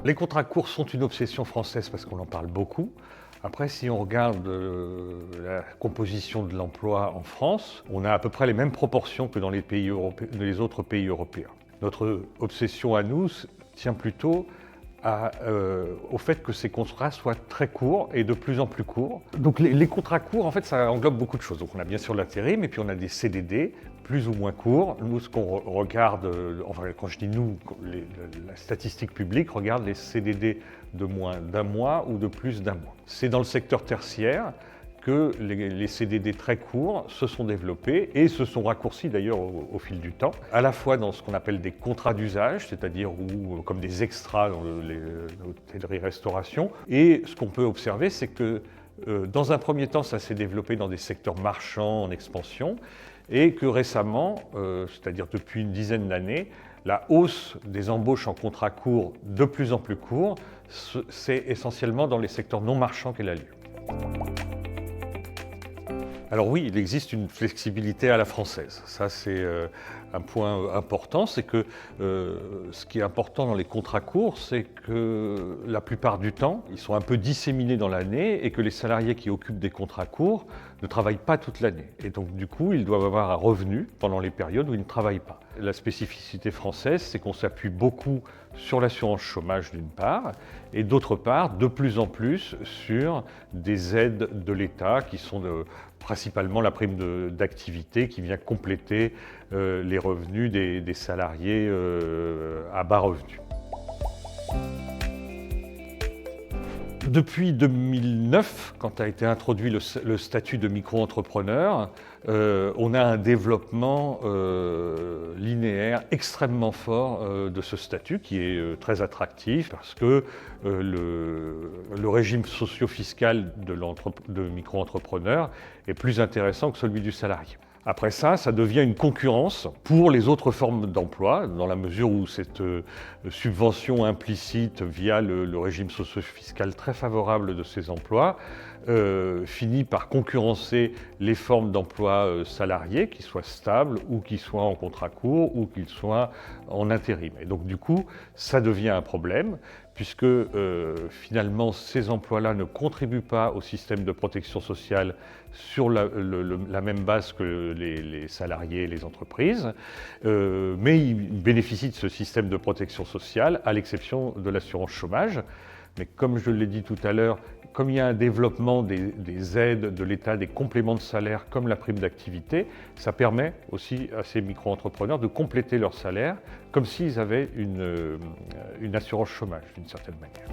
Les contrats courts sont une obsession française parce qu'on en parle beaucoup. Après, si on regarde la composition de l'emploi en France, on a à peu près les mêmes proportions que dans les autres pays européens. Notre obsession à nous tient plutôt au fait que ces contrats soient très courts et de plus en plus courts. Donc les contrats courts, en fait, ça englobe beaucoup de choses. Donc on a bien sûr l'intérim et puis on a des CDD plus ou moins courts. Nous, ce qu'on regarde, enfin quand je dis nous, la statistique publique regarde les CDD de moins d'un mois ou de plus d'un mois. C'est dans le secteur tertiaire que les CDD très courts se sont développés et se sont raccourcis d'ailleurs au fil du temps, à la fois dans ce qu'on appelle des contrats d'usage, c'est-à-dire comme des extras dans l'hôtellerie-restauration. Et ce qu'on peut observer, c'est que dans un premier temps, ça s'est développé dans des secteurs marchands en expansion et que récemment, c'est-à-dire depuis une dizaine d'années, la hausse des embauches en contrats courts, de plus en plus courts, c'est essentiellement dans les secteurs non marchands qu'elle a lieu. Alors oui, il existe une flexibilité à la française. Ça, c'est un point important. C'est que ce qui est important dans les contrats courts, c'est que la plupart du temps, ils sont un peu disséminés dans l'année et que les salariés qui occupent des contrats courts ne travaillent pas toute l'année. Et donc, du coup, ils doivent avoir un revenu pendant les périodes où ils ne travaillent pas. La spécificité française, c'est qu'on s'appuie beaucoup sur l'assurance chômage d'une part, et d'autre part, de plus en plus sur des aides de l'État qui sont principalement la prime d'activité qui vient compléter les revenus des salariés à bas revenus. Depuis 2009, quand a été introduit le statut de micro-entrepreneur, on a un développement linéaire extrêmement fort de ce statut qui est très attractif parce que le régime socio-fiscal de micro-entrepreneur est plus intéressant que celui du salarié. Après ça, ça devient une concurrence pour les autres formes d'emploi, dans la mesure où cette subvention implicite via le régime socio-fiscal très favorable de ces emplois finit par concurrencer les formes d'emploi salariés, qu'ils soient stables ou qu'ils soient en contrat court ou qu'ils soient en intérim. Et donc du coup, ça devient un problème puisque finalement ces emplois-là ne contribuent pas au système de protection sociale sur la même base que les salariés et les entreprises, mais ils bénéficient de ce système de protection sociale à l'exception de l'assurance chômage. Mais comme je l'ai dit tout à l'heure, comme il y a un développement des aides de l'État, des compléments de salaire comme la prime d'activité, ça permet aussi à ces micro-entrepreneurs de compléter leur salaire comme s'ils avaient une assurance chômage d'une certaine manière.